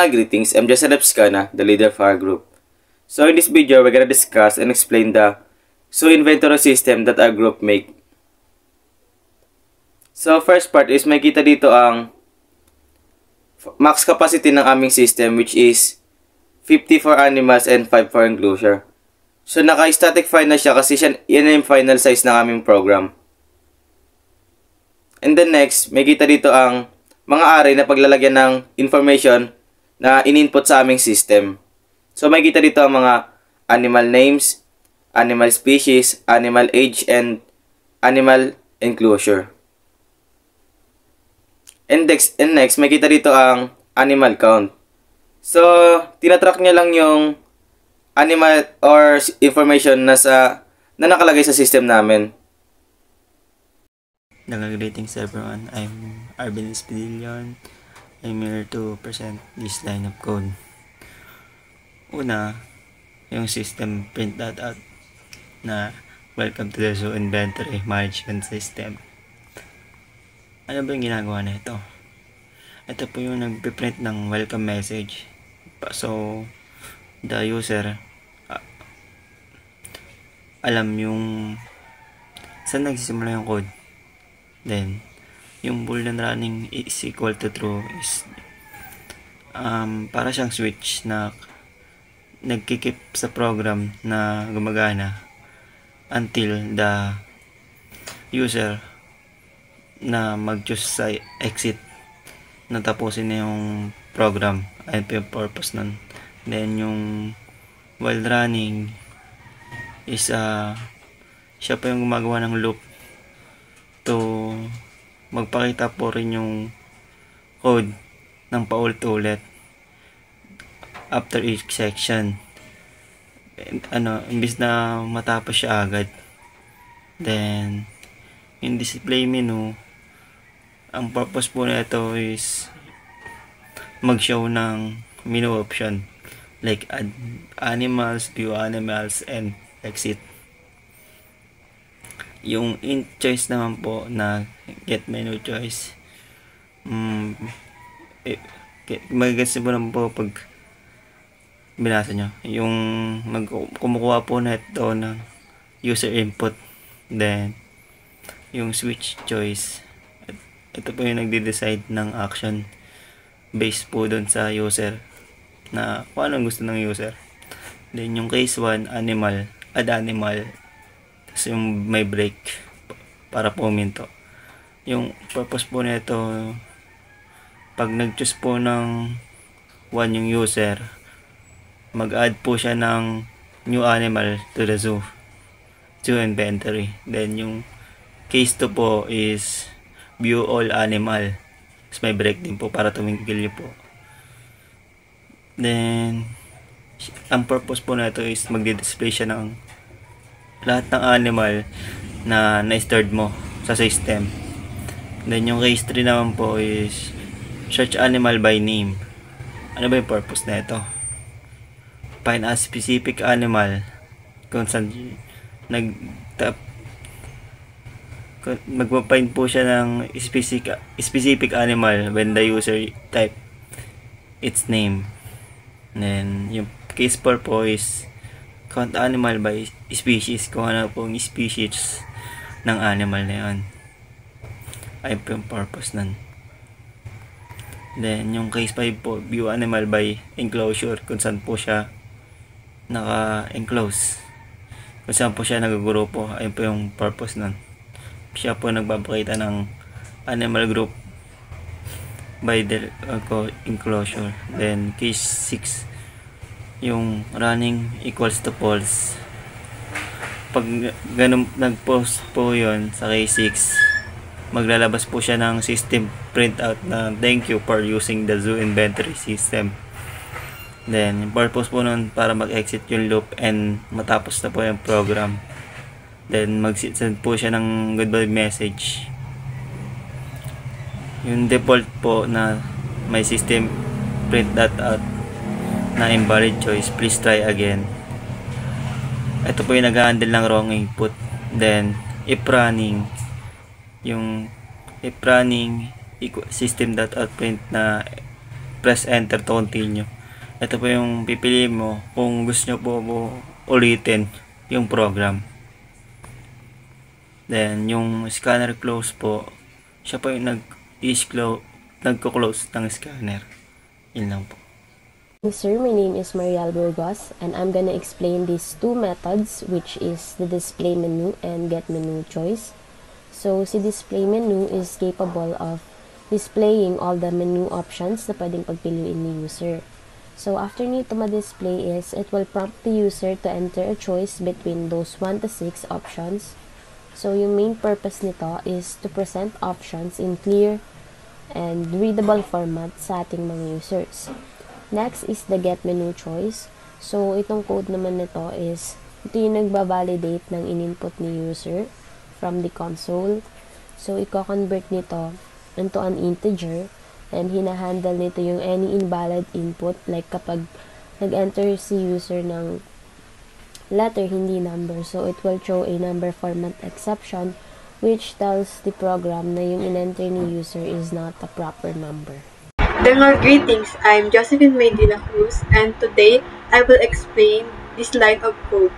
Greetings, I'm Joseph Scana, the leader of our group. So in this video, we're gonna discuss and explain the zoo inventory system that our group make. So first part is makita dito ang max capacity ng aming system, which is 50 for animals and 5 for enclosure. So naka-static file na siya kasi yan yung final size ng aming program. And then next, makita dito ang mga array na paglalagyan ng information na in-input sa aming system. So makikita dito ang mga animal names, animal species, animal age, and animal enclosure. And next, makikita dito ang animal count. So, tinatrack niya lang yung animal or information na nakalagay sa system namin. Greetings everyone, I'm Arvin Espedillon. I'm here to present this line of code. Una, yung system print that out na welcome to the zoo inventory management system. Ano ba yung ginagawa na ito? Ito po yung nagpiprint ng welcome message. So, the user alam yung saan nagsisimula yung code. Then, yung boolean running is equal to true is para siyang switch na nagkikip sa program na gumagana until the user na mag-choose sa exit na tapusin na yung program. Ayun po yung purpose nun. Then yung while running is siya pa yung gumagawa ng loop to magpakita po rin yung code ng paulit-ulit after each section. Imbis na matapos siya agad. Then in display menu, ang purpose po na ito is mag-show ng menu option like add animals, view animals, and exit. Yung in choice naman po na get menu choice, magigets po naman po pag binasa nyo. Yung kumukuha po na ito ng user input. Then yung switch choice, ito po yung nagde-decide ng action based po dun sa user na kung anong gusto ng user. Then yung case 1, animal, add animal, tapos yung may break para po minto. Yung purpose po nito, pag nag-choose po ng 1 yung user, mag-add po siya ng new animal to the zoo inventory. Then yung case 2 po is view all animal, tapos may break din po para tumigil nyo po. Then ang purpose po nito is magdi-display siya ng lahat ng animal na na-stored mo sa system. Then yung case 3 naman po is search animal by name. Ano ba yung purpose na ito? Find a specific animal kung saan magpa-find po siya ng specific animal when the user type its name. And then yung case 4 po is count animal by species, kung ano pong species ng animal na yun. Ay po yung purpose nun. Then yung case 5 po, view animal by enclosure, kung saan po siya naka-enclose, kung saan po siya nagagrupo. Ayun po yung purpose nun. Siya po nagbabakita ng animal group by the enclosure. Then case 6, yung running equals to false. Pag ganun nag-post po yon sa case 6, maglalabas po siya ng system printout na thank you for using the zoo inventory system. Then purpose po nun para mag-exit yung loop and matapos na po yung program. Then mag-send po siya ng goodbye message. Yung default po na may system print that out na invalid choice, please try again. Ito po yung nag-handle ng wrong input. Then if running, yung if running system.out print na press enter to continue. Ito po yung pipiliin mo kung gusto nyo po ulitin yung program. Then yung scanner close po, siya po yung nagko-close ng scanner. Yun lang po. Sir, my name is Mariel Burgos, and I'm gonna explain these two methods, which is the display menu and get menu choice. So, si display menu is capable of displaying all the menu options na pwedeng pagpiliin ni user. So, after nito ma-display is, it will prompt the user to enter a choice between those 1 to 6 options. So, yung main purpose nito is to present options in clear and readable format sa ating mga users. Next is the get menu choice. So, itong code naman nito is, ito yung nagbabalidate ng in-input ni user from the console. So, i-convert nito into an integer and hinahandle nito yung any invalid input, like kapag nag-enter si user ng letter, hindi number. So, it will throw a number format exception which tells the program na yung in-enter ni user is not a proper number. Dengar greetings, I'm Josephine May de la Cruz, and today I will explain this line of code.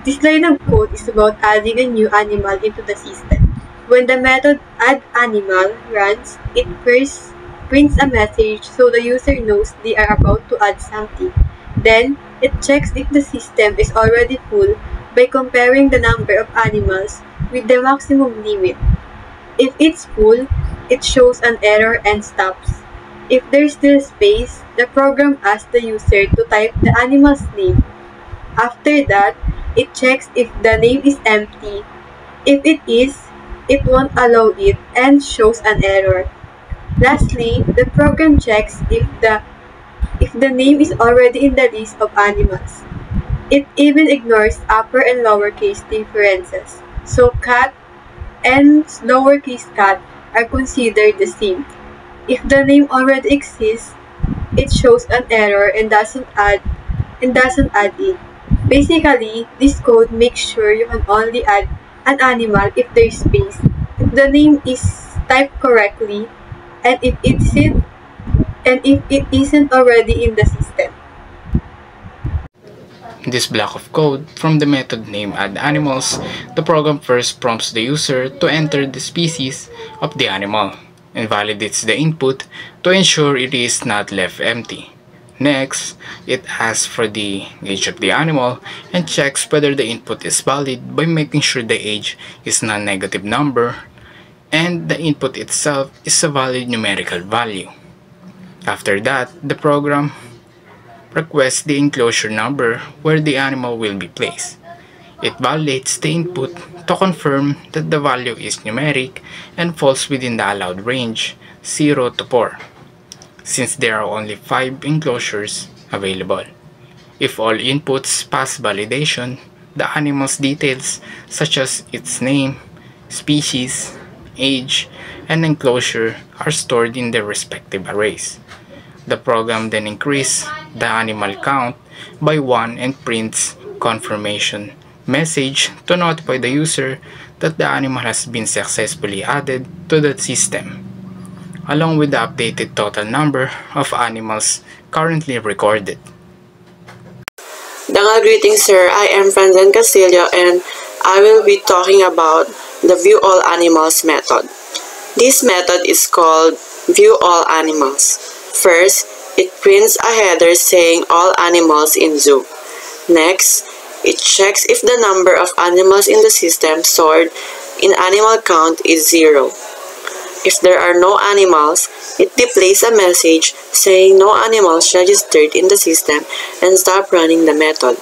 This line of code is about adding a new animal into the system. When the method addAnimal runs, it first prints a message so the user knows they are about to add something. Then, it checks if the system is already full by comparing the number of animals with the maximum limit. If it's full, it shows an error and stops. If there's still space, the program asks the user to type the animal's name. After that, it checks if the name is empty. If it is, it won't allow it and shows an error. Lastly, the program checks if the name is already in the list of animals. It even ignores upper and lowercase differences. So cat and lowercase cat are considered the same. If the name already exists, it shows an error and doesn't add it. Basically, this code makes sure you can only add an animal if there is space, if the name is typed correctly, and if it isn't already in the system. In this block of code, from the method name addAnimals, the program first prompts the user to enter the species of the animal and validates the input to ensure it is not left empty. Next, it asks for the age of the animal and checks whether the input is valid by making sure the age is a non-negative number and the input itself is a valid numerical value. After that, the program requests the enclosure number where the animal will be placed. It validates the input to confirm that the value is numeric and falls within the allowed range 0 to 4, since there are only 5 enclosures available. If all inputs pass validation, the animal's details such as its name, species, age, and enclosure are stored in their respective arrays. The program then increases the animal count by 1 and prints confirmation message to notify the user that the animal has been successfully added to the system, along with the updated total number of animals currently recorded. Dangal greetings, sir. I am Franzen Castillo and I will be talking about the view all animals method. This method is called view all animals. First, it prints a header saying all animals in zoo. Next, it checks if the number of animals in the system stored in animal count is 0. If there are no animals, it displays a message saying no animals registered in the system and stop running the method.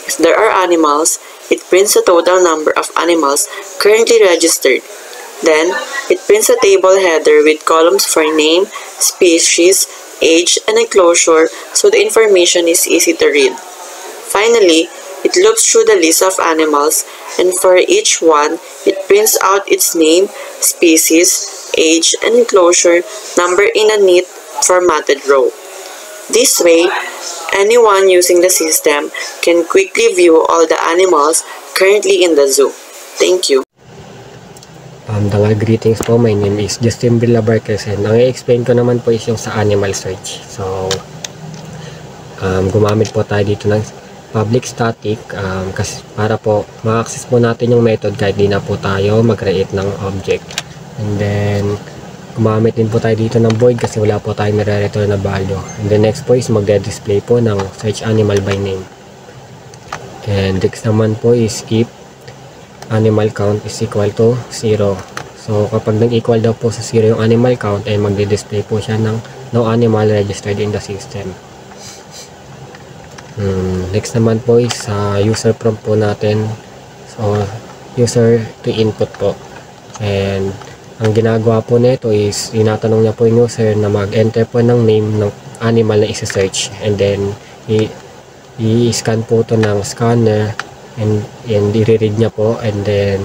If there are animals, it prints the total number of animals currently registered. Then, it prints a table header with columns for name, species, age, and enclosure so the information is easy to read. Finally, it loops through the list of animals, and for each one, it prints out its name, species, age, and enclosure number in a neat, formatted row. This way, anyone using the system can quickly view all the animals currently in the zoo. Thank you. Dangal greetings po, my name is Justin Villabarquez and ang i-explain ko naman po is yung sa animal search. So, gumamit po tayo dito ng public static kasi para po ma-access po natin yung method kahit di na po tayo mag-create ng object. And then, gumamit din po tayo dito ng void kasi wala po tayong nire-return na value. And then next po is magde-display po ng search animal by name. And next naman po is if animal count is equal to 0. So kapag nag-equal daw po sa 0 yung animal count, ay magdi-display po siya ng no animal registered in the system. Next naman po is sa user prompt po natin. So user to input po. And ang ginagawa po nito is tinatanong niya po yung user na mag-enter po ng name ng animal na isa-search. And then i-scan po ito ng scanner. And i-read niya po, and then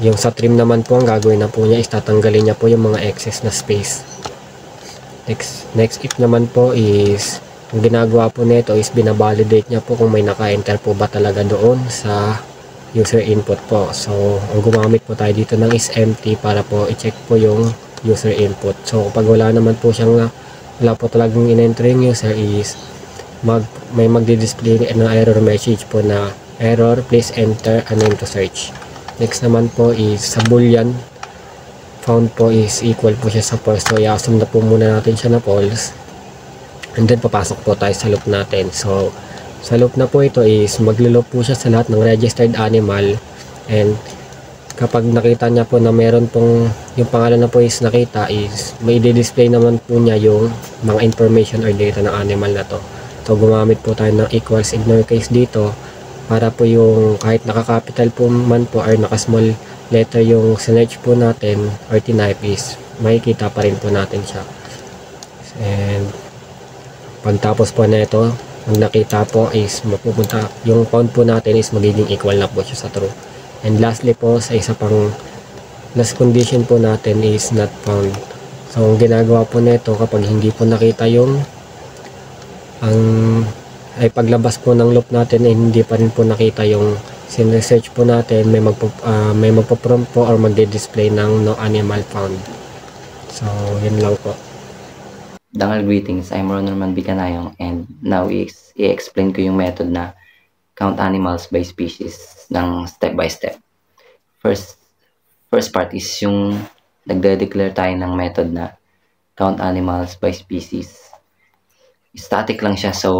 yung sa trim naman po ang gagawin na po niya is tatanggalin niya po yung mga excess na space. Next if naman po is ang ginagawa po nito is binabalidate niya po kung may naka-enter po ba talaga doon sa user input po. So ang gumamit po tayo dito ng is empty para po i-check po yung user input. So kapag wala naman po siyang wala po talagang in-enter yung user is may magdi-display ng error message po na error, please enter a name to search. Next naman po is sa boolean found po is equal po siya sa false. So i-assume na po muna natin siya na false. And then papasok po tayo sa loop natin. So sa loop na po ito is maglo-loop po siya sa lahat ng registered animal. And kapag nakita niya po na meron pong yung pangalan na po is nakita is may i-display naman po niya yung mga information or data ng animal na to. So gumamit po tayo ng equals ignore case dito para po yung kahit naka-capital po man po or naka-small letter yung sinearch po natin or tinype is makikita pa rin po natin siya. And pagtapos po na ito, ang nakita po is mapupunta yung count po natin is magiging equal na po siya sa true. And lastly po sa isa pang last condition po natin is not found. So ang ginagawa po nito kapag hindi po nakita yung ay paglabas po ng loop natin ay hindi pa rin po nakita yung sinesearch po natin, may magpo-prompt po or magde-display ng no animal found. So yun lang po. Dangal greetings, I'm Ronald Bicanayong and now i-explain ko yung method na count animals by species ng step by step. First part is yung nagde-declare tayo ng method na count animals by species. Static lang siya, so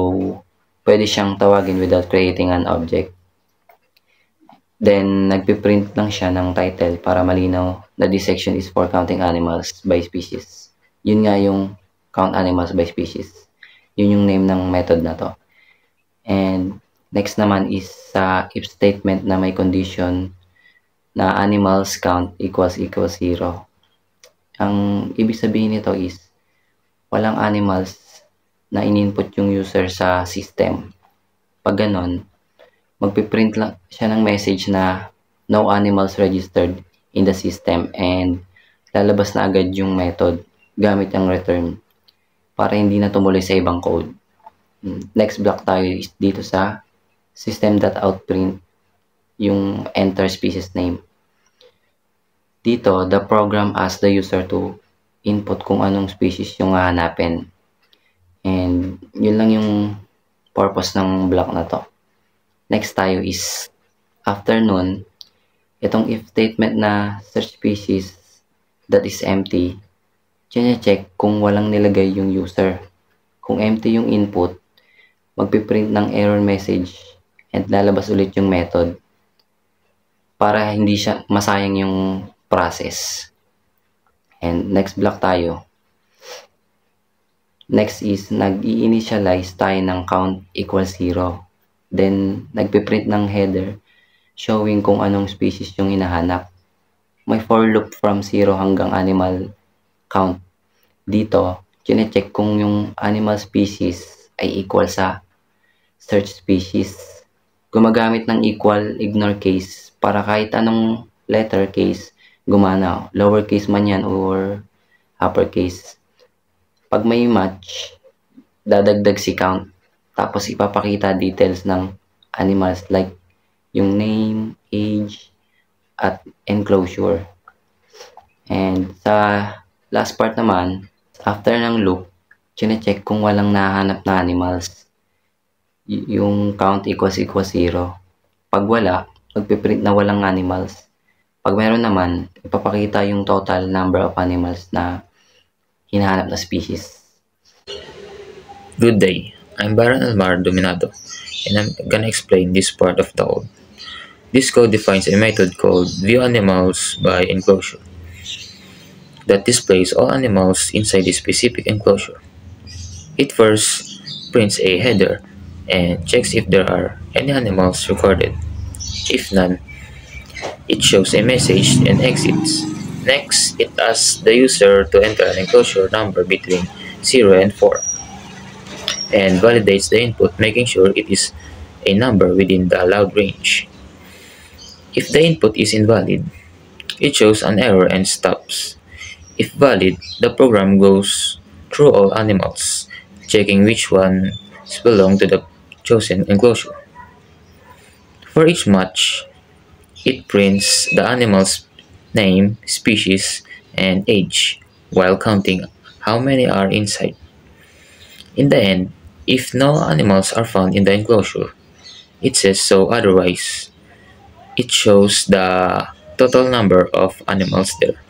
pwede siyang tawagin without creating an object. Then nagpiprint lang siya ng title para malinaw na this section is for counting animals by species. Yun nga yung count animals by species. Yun yung name ng method na to. And next naman is sa if statement na may condition na animals count equals 0. Ang ibig sabihin nito is walang animals na in-input yung user sa system. Pag ganon, magpiprint lang siya ng message na no animals registered in the system and lalabas na agad yung method gamit ang return para hindi na tumuloy sa ibang code. Next block tayo is dito sa system.outprint yung enter species name. Dito, the program asks the user to input kung anong species yung hahanapin. And yun lang yung purpose ng block na to. Next tayo is after nun, itong if statement na search species that is empty, check kung walang nilagay yung user. Kung empty yung input, magpiprint ng error message and lalabas ulit yung method para hindi siya masayang yung process. And next block tayo. Next is nag-i-initialize tayo ng count equals 0. Then nagpiprint ng header showing kung anong species yung hinahanap. May for loop from 0 hanggang animal count. Dito, chine-check kung yung animal species ay equal sa search species. Gumagamit ng equal ignore case para kahit anong letter case gumana. Lowercase man yan or uppercase. Pag may match, dadagdag si count. Tapos ipapakita details ng animals like yung name, age, at enclosure. And sa last part naman, after ng loop, chine-check kung walang nahanap na animals. Yung count equals 0. Pag wala, magpiprint na walang animals. Pag meron naman, ipapakita yung total number of animals na hinahanap na species. Good day, I'm Baron Almar Dominado, and I'm gonna explain this part of the code. This code defines a method called viewAnimals by enclosure that displays all animals inside a specific enclosure. It first prints a header and checks if there are any animals recorded. If none, it shows a message and exits. Next, it asks the user to enter an enclosure number between 0 and 4 and validates the input, making sure it is a number within the allowed range. If the input is invalid, it shows an error and stops. If valid, the program goes through all animals, checking which ones belong to the chosen enclosure. For each match, it prints the animal's name, species, and age, while counting how many are inside. In the end, if no animals are found in the enclosure, it says so. Otherwise, it shows the total number of animals there.